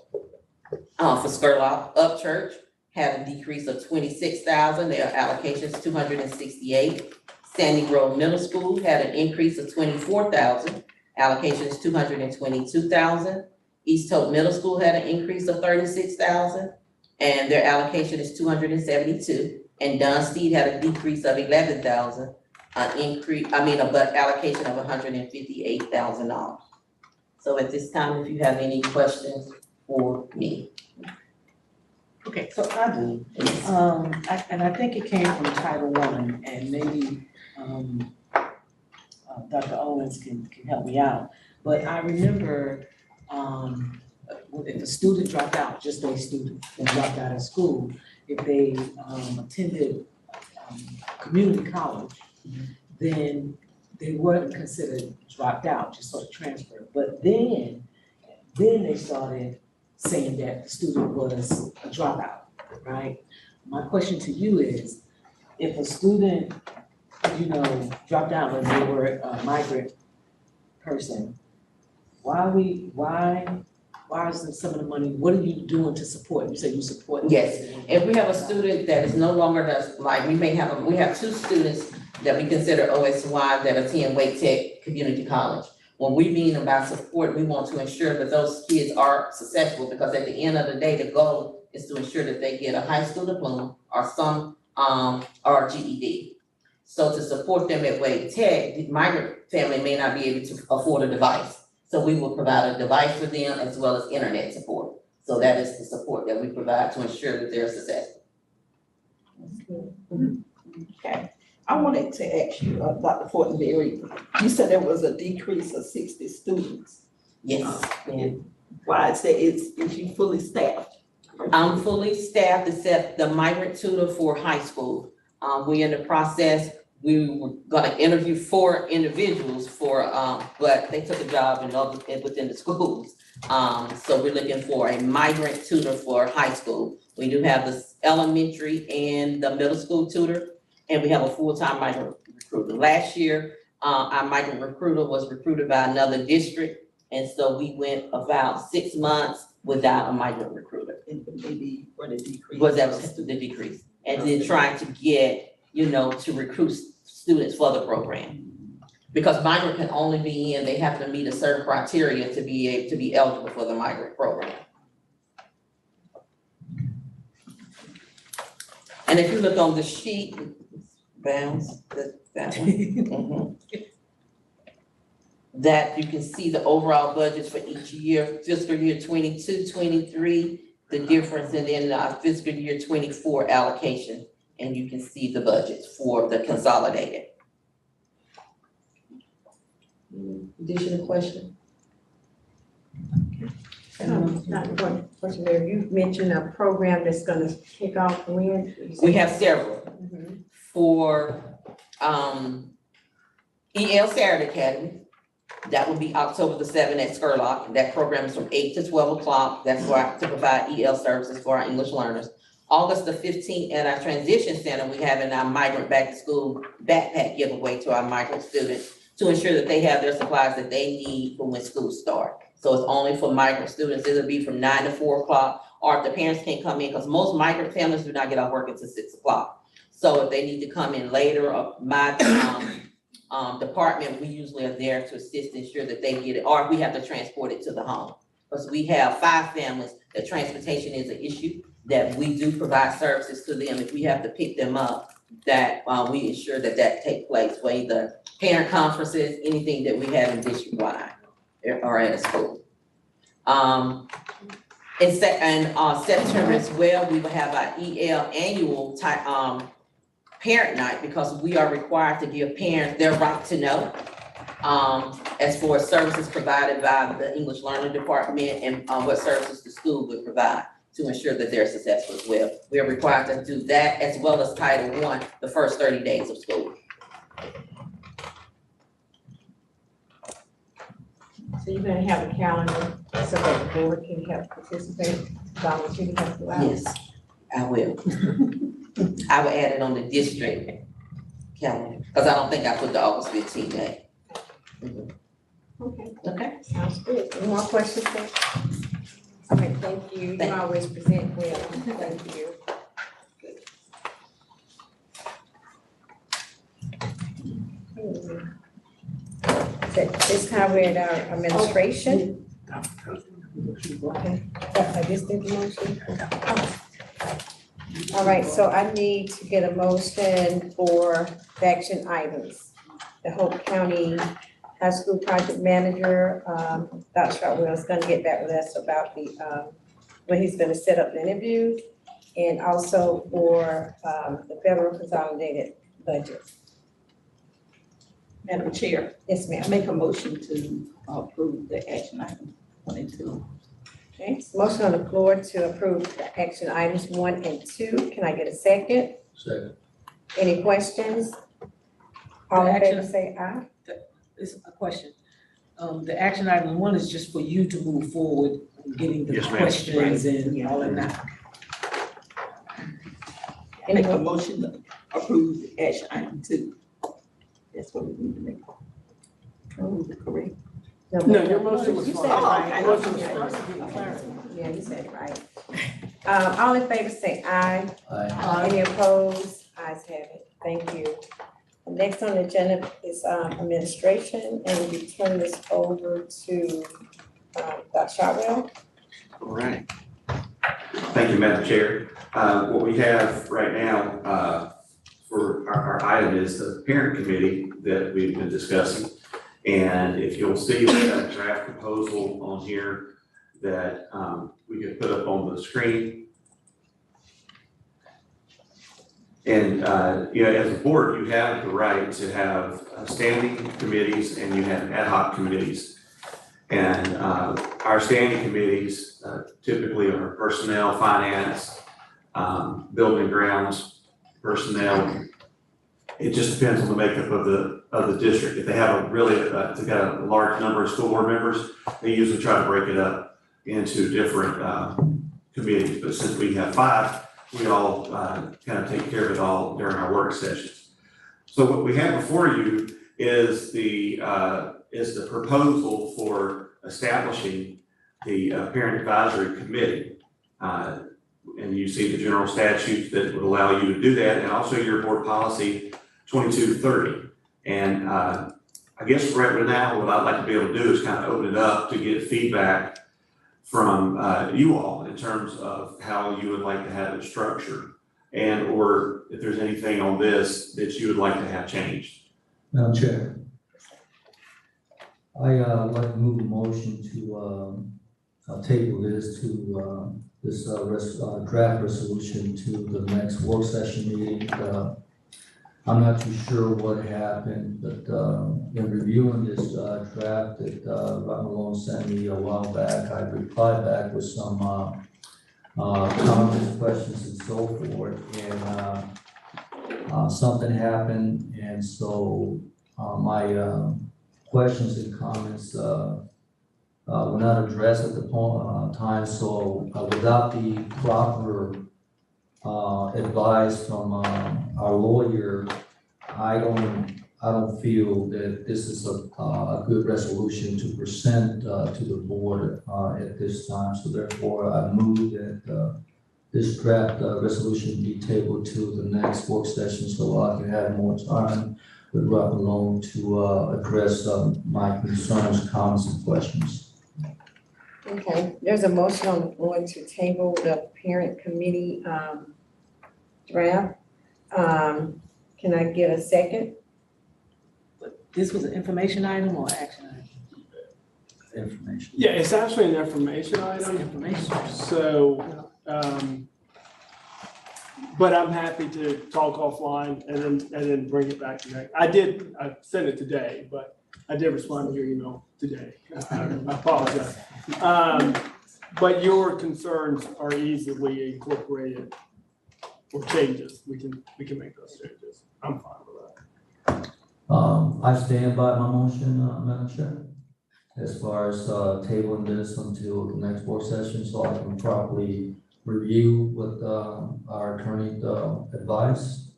for Scurlock. Upchurch had a decrease of $26,000. Their allocation is $268,000. Sandy Grove Middle School had an increase of $24,000. Allocation is $222,000. East Hope Middle School had an increase of $36,000, and their allocation is $272,000. And Dunsteed had a decrease of $11,000. Allocation of $158,000. So at this time, if you have any questions for me. Okay, so I do. And I think it came from Title I, and maybe Dr. Owens can help me out. But I remember if a student dropped out, just a student that dropped out of school, if they attended community college, then they weren't considered dropped out, just sort of transferred. But then they started saying that the student was a dropout, right? My question to you is, if a student you know, dropped out when they were a migrant person. Why is some of the money, what are you doing to support? You said you support. Yes, if we have a student that is no longer does, like, we have 2 students that we consider OSY that attend Wake Tech Community College. When we mean about support, we want to ensure that those kids are successful, because at the end of the day, the goal is to ensure that they get a high school diploma or some, or GED. So to support them at Wake Tech, the migrant family may not be able to afford a device. So we will provide a device for them as well as internet support. So that is the support that we provide to ensure that they're successful. Okay, I wanted to ask you, Dr. Fortenberry, you said there was a decrease of 60 students. Yes. Why is that, is you fully staffed? I'm fully staffed except the migrant tutor for high school. We're in the process. We were gonna interview 4 individuals for, but they took a job within the schools. So we're looking for a migrant tutor for high school. We do have the elementary and the middle school tutor, and we have a full-time migrant recruiter. Last year, our migrant recruiter was recruited by another district, and so we went about 6 months without a migrant recruiter. And maybe for the decrease? Was that was the decrease, and then trying to get, to recruit students for the program. Because migrant can only be in, they have to meet a certain criteria to be able to be eligible for the migrant program. And if you look on the sheet, that one. That you can see the overall budgets for each year, fiscal year 22, 23, the difference, and then fiscal year 24 allocation. And you can see the budgets for the consolidated. Additional question? Not one question there. You mentioned a program that's gonna kick off when? We have several Mhm. for EL Saturday Academy. That will be October the 7th at Scurlock. That program is from 8 to 12 o'clock. That's to provide EL services for our English learners. August the 15th at our transition center, we have our migrant back to school backpack giveaway to our migrant students to ensure that they have their supplies that they need for when school starts. So it's only for migrant students. It'll be from 9 to 4 o'clock, or if the parents can't come in, because most migrant families do not get off work until 6 o'clock. So if they need to come in later, or my department, we usually are there to assist, ensure that they get it, or if we have to transport it to the home. Because we have 5 families that transportation is an issue, that we do provide services to them. If we have to pick them up, that we ensure that takes place, for either parent conferences, anything that we have in district-wide or at a school. In September as well, we will have our EL annual parent night, because we are required to give parents their right to know. As for services provided by the English Learning Department and what services the school would provide to ensure that they're successful as well. We are required to do that, as well as Title I, the first 30 days of school. So you're gonna have a calendar so that the board can help participate, volunteer to help you out? Yes, I will. I will add it on the district calendar, because I don't think I put the August 15th day. Okay, Okay. sounds good. Any more questions, sir? Okay, thank you. You always present well. Thank you. So this time we're at our administration. Okay, I just did the motion. All right, so I need to get a motion for the action items. The Hope County High School Project Manager, Dr. Shotwell, is gonna get back with us about the, when he's gonna set up the interviews, and also for, the federal consolidated budget. Madam Chair, Yes, I ma'am. make a motion to approve the action item 1 and 2. Okay, so motion on the floor to approve the action items 1 and 2. Can I get a second? Second. Any questions? All in favor, Action. say aye. It's a question. The action item 1 is just for you to move forward, getting the Yes, ma'am. questions and all of that. Make a motion to approve the action item 2. That's what we need to make. Oh, correct. No, your motion was You fine. said it right. Oh, Motion was Yeah, fine. Yeah, you said it right. All in favor say aye. I, Any opposed? Ayes have it. Thank you. Next on the agenda is administration, and we turn this over to Dr. Shotwell. All right. Thank you, Madam Chair. What we have right now, for our item is the parent committee that we've been discussing. And if you'll see that draft proposal on here that, we can put up on the screen. And, you know, as a board, you have the right to have standing committees and you have ad hoc committees. And our standing committees typically are personnel, finance, building and grounds, personnel. It just depends on the makeup of the district. If they have a really, if they've got a large number of school board members, they usually try to break it up into different committees. But since we have 5, we all kind of take care of it all during our work sessions. So what we have before you is the proposal for establishing the Parent Advisory Committee. And you see the general statutes that would allow you to do that, and also your board policy 2230. And I guess right now, what I'd like to be able to do is kind of open it up to get feedback from you all in terms of how you would like to have it structured, and or if there's anything on this that you would like to have changed. Madam Chair. I like to move a motion to table this to this draft resolution to the next work session meeting. I'm not too sure what happened, but in reviewing this draft that Robert Malone sent me a while back, I replied back with some comments, questions, and so forth. And something happened, and so my questions and comments were not addressed at the time. So without the proper advice from our lawyer, I don't feel that this is a good resolution to present to the board at this time. So therefore, I move that this draft resolution be tabled to the next work session so I can have more time with Rob Malone to address my concerns, comments, and questions. Okay, there's a motion on the floor to table the parent committee draft. Can I get a second? This was an information item or action item? Information. Yeah, it's actually an information It's item. information. So, but I'm happy to talk offline and then bring it back to next. I sent it today, but I did respond to your email today. I apologize. But your concerns are easily incorporated or changes. We can make those changes. I'm fine with that. I stand by my motion, Madam Chair, as far as tabling this until the next work session so I can properly review what our attorney advised.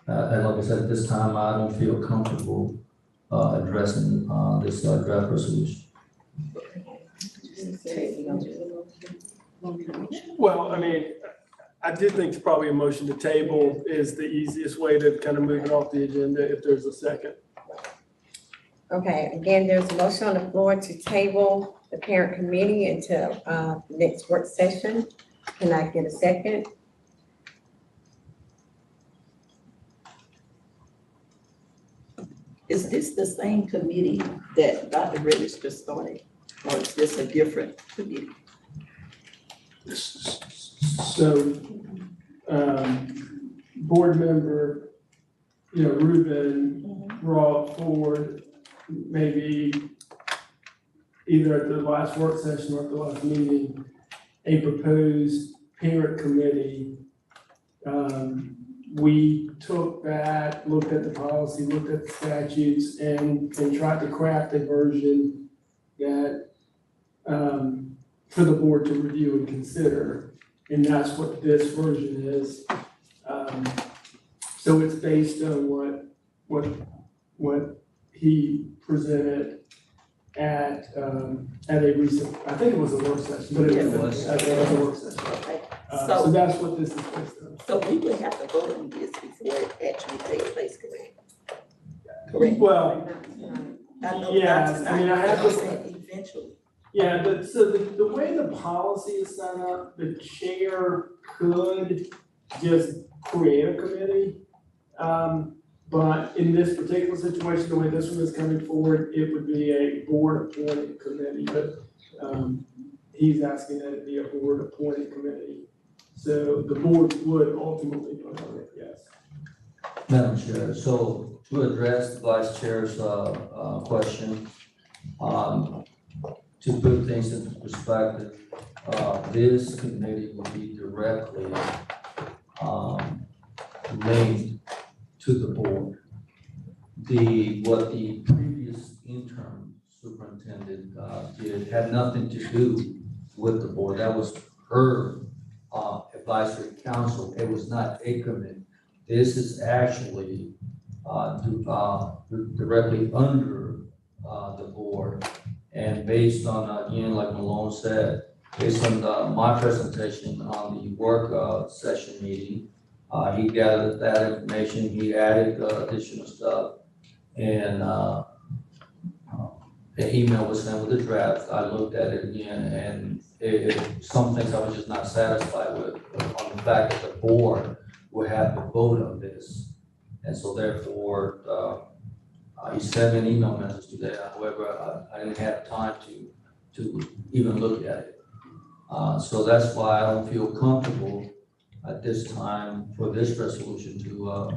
And like I said, at this time, I don't feel comfortable addressing this draft resolution. Well, I mean, I did think probably a motion to table is the easiest way to kind of move it off the agenda if there's a second. Okay, again, there's a motion on the floor to table the parent committee until the next work session. Can I get a second? Is this the same committee that Dr. Register started, or is this a different committee? So, board member, Ruben brought forward maybe either at the last work session or at the last meeting, a proposed parent committee. We took that, looked at the policy, looked at the statutes, and tried to craft a version that, for the board to review and consider, and that's what this version is. So it's based on what what he presented at a recent, I think it was a work session, but it was a work session. Okay. So that's what this is based on. So we would have to vote on this before it actually takes place, correct? Correct. Well, I know yes, not I mean, I tonight, have but I'm to- saying eventually. yeah, so the way the policy is set up, the chair could just create a committee. But in this particular situation, the way this one is coming forward, it would be a board appointed committee, but, he's asking that it be a board appointed committee. So the board would ultimately vote on it, yes. Madam Chair, so to address the Vice Chair's question, to put things into perspective, this committee will be directly linked to the board. What the previous interim superintendent did had nothing to do with the board. That was her advisory council. It was not a committee. This is actually directly under the board. And based on, again, like Malone said, based on my presentation on the work session meeting, he gathered that information, he added additional stuff, and the email was sent with the draft. I looked at it again, and some things I was just not satisfied with on the fact that the board will have to vote on this. And so therefore, he sent me an email message today. However, I didn't have time to even look at it. So that's why I don't feel comfortable at this time for this resolution to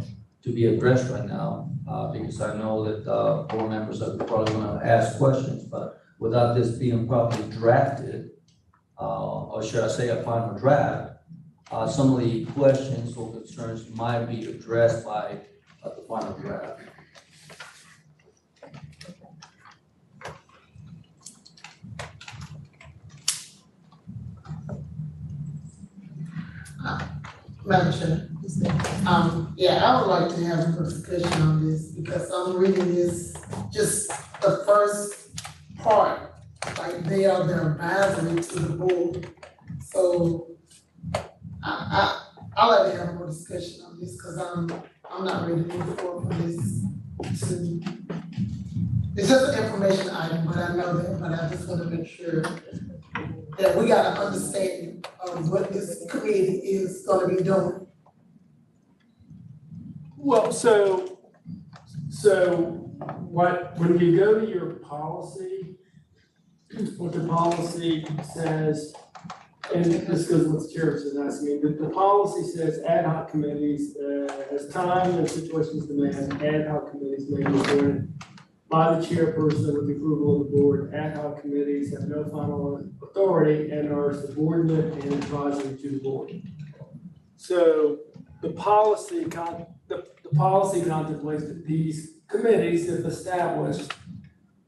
be addressed right now, because I know that board members are probably gonna ask questions, but without this being properly drafted, or should I say a final draft, some of the questions or concerns might be addressed by the final draft. Madam Chair, yeah, I would like to have a discussion on this because I'm reading this, just the first part, like they are the advisory to the board. So I like to have more discussion on this because I'm not ready to move forward with this. It's just an information item, but I know that, but I just want to make sure that we got an understanding of what this committee is gonna be doing. Well, so when you go to your policy, what the policy says, and this goes with the chair is asking me, but the policy says ad hoc committees, as time and situations demand, ad hoc committees may be appointed by the chairperson with the approval of the board. Ad hoc committees have no final authority and are subordinate and advisory to the board. So the policy contemplates that these committees, if established,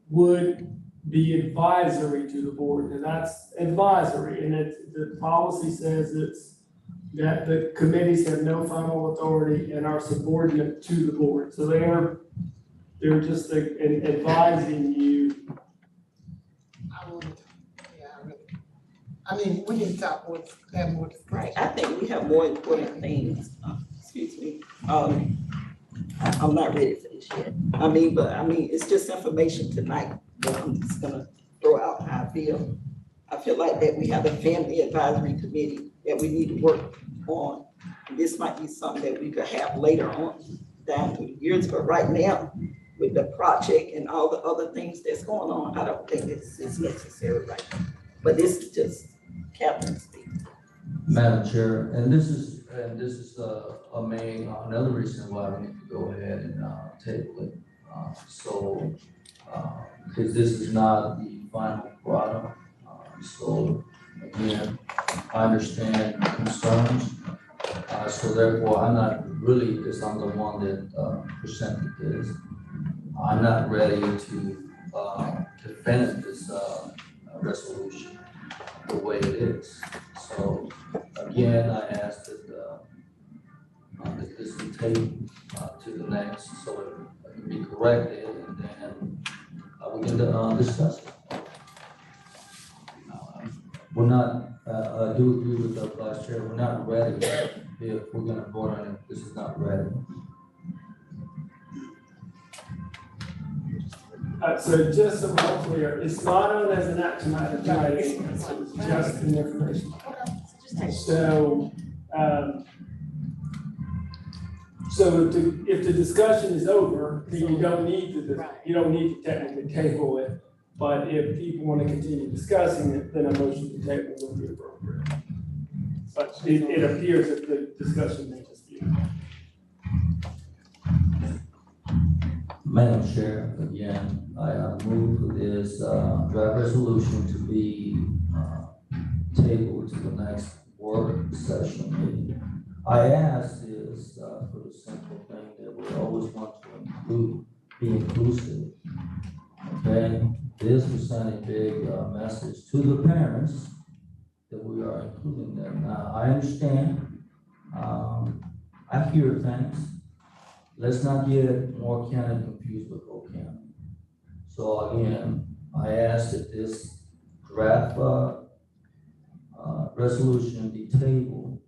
would be advisory to the board, and that's advisory, and the policy says that the committees have no final authority and are subordinate to the board. So they're just advising you. I mean, we need to talk more, have more discussion. Right, I think we have more important things, excuse me, I'm not ready for this yet. It's just information tonight, but I'm just gonna throw out how I feel. I feel like that we have a family advisory committee that we need to work on. This might be something that we could have later on down through the years, but right now, with the project and all the other things that's going on, I don't think this is necessary right now. But this is just Captain speaking. Madam Chair, and this is another reason why we need to go ahead and table it. Because this is not the final product. So again, I understand concerns. So therefore, I'm not really, because I'm the one that presented this, I'm not ready to defend this resolution the way it is. So again, I ask that this be taken to the next, so it can be corrected. corrected, and then we can discuss it. We're not, I do agree with the vice chair, we're not ready if we're gonna vote on it, this is not ready. So just so we're clear, it's not on as an action item tonight, it's just an information. So, if the discussion is over, then you don't need to technically table it. But if people want to continue discussing it, then a motion to table would be appropriate. But it appears that the discussion may just be. Madam Chair, again, I move for this draft resolution to be tabled to the next work session meeting. I ask this for the simple thing that we always want to be inclusive. Okay, this will send a big message to the parents that we are including them. Now, I understand, I hear things. Let's not get Moore County confused with Polk County. So again, I ask that this draft resolution be tabled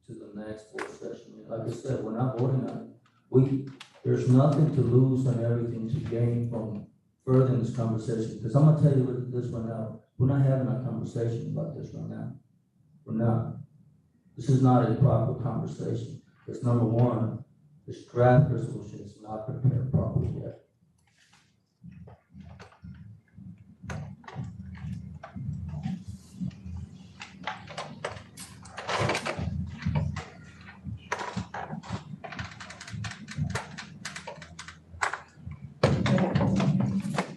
to the next board session. Like I said, we're not voting on it. There's nothing to lose and everything to gain from furthering this conversation. Because I'm gonna tell you this right now, we're not having a conversation about this right now. We're not. This is not a proper conversation. Because number one, this draft resolution is not prepared properly yet.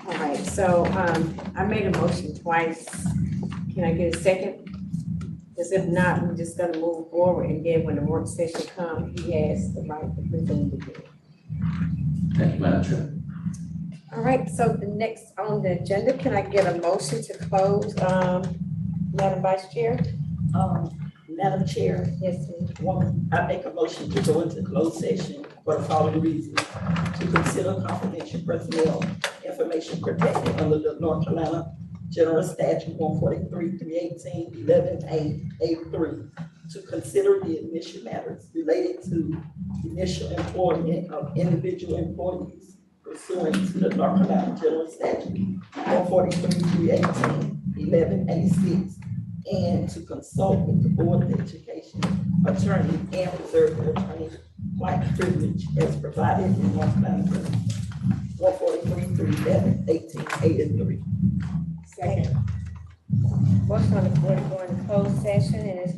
All right, so, I made a motion twice. Can I get a second? Because if not, we're just gonna move forward, and then when the work session comes, he has the right to present it again. Thank you, Madam Chair. All right, so the next on the agenda, can I get a motion to close, Madam Vice Chair? Madam Chair, Yes, ma'am. I make a motion to go into closed session for the following reasons. To consider confidential personnel information protected under the North Carolina General Statute 143, 318, 11A, 3. To consider the initial matters related to initial employment of individual employees pursuant to the North Carolina General Statute 143, 318, 11A, 6. And to consult with the Board of Education attorney and reserve the attorney-client privilege as provided in North Carolina 143, 311, 1883. Second. Motion on the floor to go into closed session, and it's